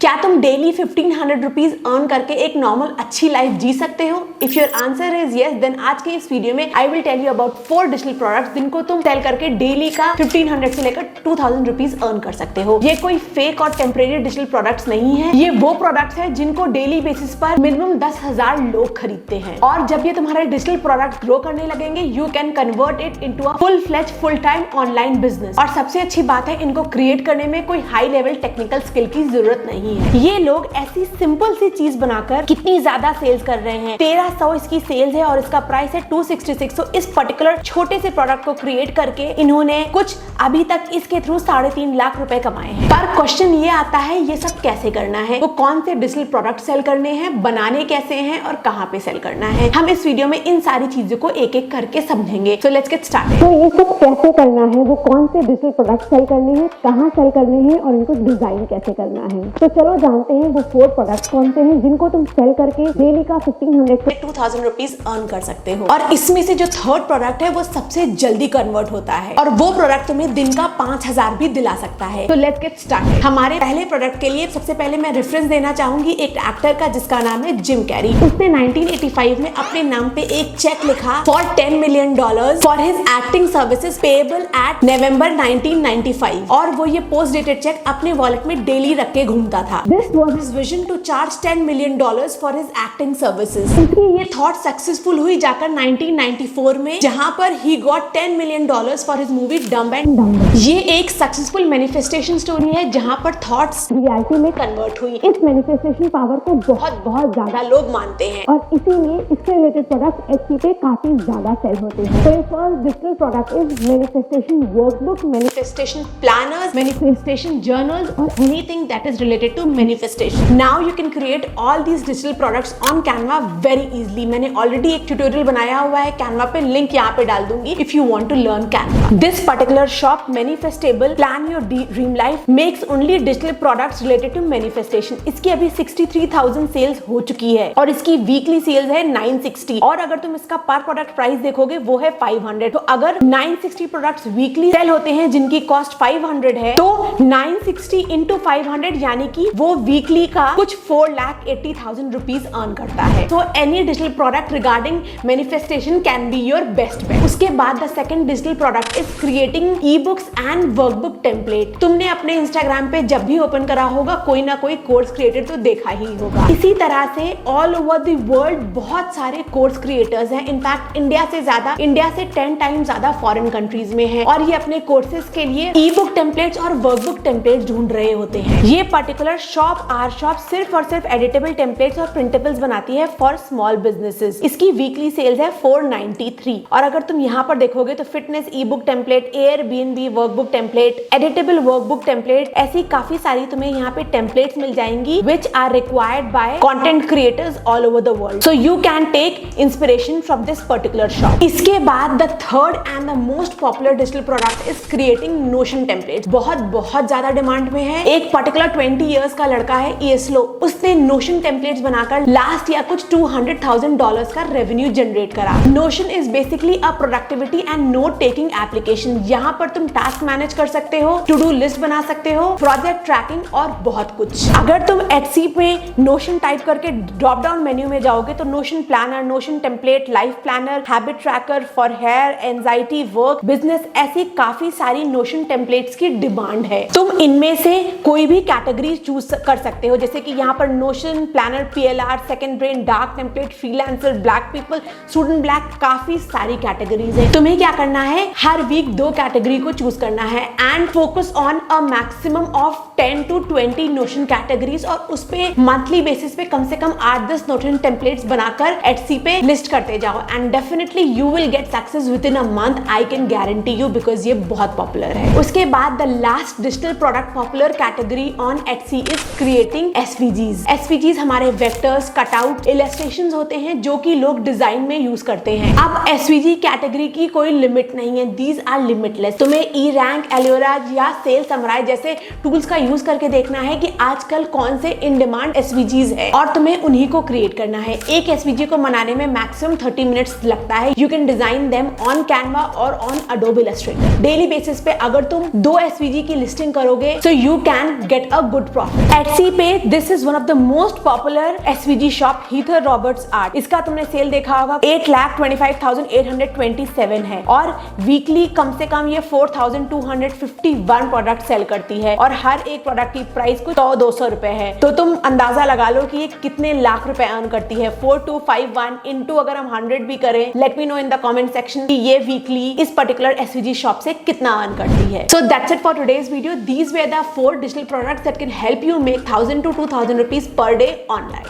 क्या तुम daily 1500 rupees earn करके एक नॉर्मल अच्छी लाइफ जी सकते हो? If your answer is yes, then आज के इस वीडियो में I will tell you about 4 digital products जिनको तुम सेल करके डेली का 1500 से लेकर 2000 रुपीज अर्न कर सकते हो। ये कोई फेक और टेम्परेरी डिजिटल प्रोडक्ट्स नहीं है, ये वो प्रोडक्ट्स है जिनको डेली बेसिस पर मिनिमम 10,000 लोग खरीदते हैं। और जब ये तुम्हारा डिजिटल प्रोडक्ट ग्रो करने लगेंगे, you can convert it into a full fledged full time online business. और सबसे अच्छी बात है, इनको क्रिएट करने में कोई हाई लेवल टेक्निकल स्किल की जरूरत नहीं है। ये लोग ऐसी सिंपल सी चीज बनाकर कितनी ज्यादा सेल्स कर रहे हैं। 1300 इसकी सेल्स है और इसका प्राइस है 266। तो इस पर्टिकुलर छोटे से प्रोडक्ट को क्रिएट करके इन्होंने कुछ अभी तक इसके थ्रू 3.5 लाख रुपए कमाए हैं। पर क्वेश्चन ये आता है, ये सब कैसे करना है, वो कौन से डिजिटल प्रोडक्ट सेल करने हैं, बनाने कैसे हैं और कहाँ पे सेल करना है। हम इस वीडियो में इन सारी चीजों को एक एक करके समझेंगे। So let's get started. तो ये सब कैसे करना है, वो कौन से डिजिटल प्रोडक्ट सेल करने हैं, कहाँ सेल करने हैं और इनको डिजाइन कैसे करना है। तो चलो जानते हैं वो 4 प्रोडक्ट कौन से हैं जिनको तुम सेल करके डेली का 1500 से 2000 रुपीज अर्न कर सकते हो। और इसमें से जो थर्ड प्रोडक्ट है वो सबसे जल्दी कन्वर्ट होता है और वो प्रोडक्ट तुम्हें दिन का 5000 भी दिला सकता है। तो लेट्स गेट स्टार्टेड। हमारे पहले प्रोडक्ट के लिए सबसे पहले मैं रेफरेंस देना चाहूंगी एक एक्टर का जिसका नाम है जिम कैरी। उसने 1985 में अपने नाम पे एक चेक लिखा for $10 million for his acting services payable at November 1995 और वो ये पोस्ट डेटेड चेक अपने वॉलेट में डेली रख के घूमता था। This was his vision to charge $10 million for his acting services. इसकी ये थॉट सक्सेसफुल हुई जाकर 1994 में, जहां पर ही got $10 million for his movie dumb and dumber. ये एक सक्सेसफुल मैनिफेस्टेशन स्टोरी है जहां पर थॉट्स रियलिटी में कन्वर्ट हुई। इस मैनिफेस्टेशन पावर को बहुत ज्यादा लोग मानते हैं और इसीलिए इससे रिलेटेड प्रोडक्ट Etsy पे काफी ज्यादा सेल होते हैं। तो first digital product is manifestation workbook, manifestation planners, manifestation journals or anything that is related to manifestation. Now you can create all these digital products on Canva very easily. मैंने already एक tutorial बनाया हुआ है Canva पे, link यहाँ पे डाल दूंगी if you want to learn Canva. This particular shop, Manifestable Plan Your Dream Life, makes only digital products related to manifestation. इसकी अभी 63,000 सेल्स हो चुकी है और इसकी वीकली सेल्स है 960 और अगर तुम इसका पर प्रोडक्ट प्राइस देखोगे वो है 500। तो अगर 960 प्रोडक्ट्स वीकली सेल होते हैं जिनकी कॉस्ट 500 है, तो 960 इंटू 500 यानी कि वो वीकली का कुछ 4,80,000 रुपीज अर्न करता है। तो any digital product regarding manifestation can be your best bet. उसके बाद the second digital product is creating e books and workbook template. तुमने अपने इंस्टाग्राम पे जब भी ओपन करा होगा कोई ना कोई कोर्स क्रिएटर तो देखा ही होगा। इसी तरह से ऑल ओवर द वर्ल्ड बहुत सारे कोर्स क्रिएटर्स हैं। इनफैक्ट इंडिया से 10 टाइम्स ज्यादा फॉरेन कंट्रीज में है और ये अपने कोर्सेज के लिए ई बुक टेम्पलेट्स और वर्कबुक टेम्पलेट्स ढूंढ रहे होते हैं। ये पर्टिकुलर शॉप आर शॉप सिर्फ और सिर्फ एडिटेबल टेम्पलेट्स और प्रिंटेबल्स बनाती है फॉर स्मॉल बिजनेसेस। इसकी वीकली सेल्स है 493 और अगर तुम यहाँ पर देखोगे तो fitness e book template, Airbnb workbook template, editable workbook template, ऐसी काफी सारी तुम्हें यहाँ पे टेम्पलेट्स मिल जाएंगी which are required by content creators all over the world. So you can take inspiration from this particular shop. इसके बाद the third and the most popular digital product is creating notion templates. बहुत ज्यादा demand में है। एक particular 20 years का लड़का है ईएसलो, उसने नोशन टेम्पलेट्स बनाकर लास्ट ईयर कुछ $200,000 का रेवेन्यू जनरेट करा। Notion is basically a productivity and note taking application. यहाँ पर तुम टास्क मैनेज कर सकते हो, टू डू लिस्ट बना सकते हो, प्रोजेक्ट ट्रैकिंग और बहुत कुछ। अगर तुम Etsy पे नोशन टाइप करके ड्रॉप डाउन मेन्यू में जाओगे तो Notion planner, Notion template, life planner, habit tracker for hair, anxiety, work, business, ऐसी काफी सारी नोशन टेम्पलेट्स की डिमांड है। तुम इनमें से कोई भी कैटेगरी चूज कर सकते हो, जैसे कि यहाँ पर Notion planner, PLR, second brain, dark template, freelancer, black people, student black, काफी सारी कैटेगरीज है। तुम्हें क्या करना है, हर वीक 2 कैटेगरी को चूज करना है and focus on a maximum of 10 to 20 Notion categories और उस पे मंथली बेसिस पे कम से कम 8-10 नोशन टेम्पलेट्स बनाकर Etsy पे लिस्ट करते जाओ and definitely you will get success within a month. I can guarantee you because ये बहुत पॉपुलर है। उसके बाद the last digital product popular category on Etsy is creating एसवीजीज। एसवीजीज हमारे वेक्टर्स, कटआउट, इलस्ट्रेशंस होते हैं जो कि लोग डिजाइन में यूज करते हैं। अब एसवीजी कैटेगरी की कोई लिमिट नहीं है, दीज आर लिमिटलेस। तुम्हें ई रैंक, एलियोराज या सेल समराइज जैसे टूल्स का यूज करके देखना है कि आजकल कौन से इन डिमांड SVGs है और तुम्हें उन्हीं को क्रिएट करना है। एक SVG को बनाने में मैक्सिमम 30 मिनट्स लगता है। You can design them on Canva और on Adobe Illustrator. Daily basis पे अगर तुम 2 SVG की लिस्टिंग करोगे so you can get a good profit. Etsy पे this is one of the most popular SVG shop, Heather Roberts art. इसका तुमने cell देखा होगा 8,25,827 है और वीकली कम से कम ये 4,251 प्रोडक्ट सेल करती है और हर एक प्रोडक्ट की प्राइस कुछ 100-200 रुपए है। तो तुम अंदाजा लगा लो कि ये कितने लाख रुपए अर्न करती है। 4251 इंटू अगर हम 100 भी करें, let me know in the comment section कि ये वीकली इस पर्टिकुलर SVG शॉप से कितना अर्न करती है। So that's it for today's video. These way the 4 digital products that can help you make 1,000 to 2,000 rupees per day online.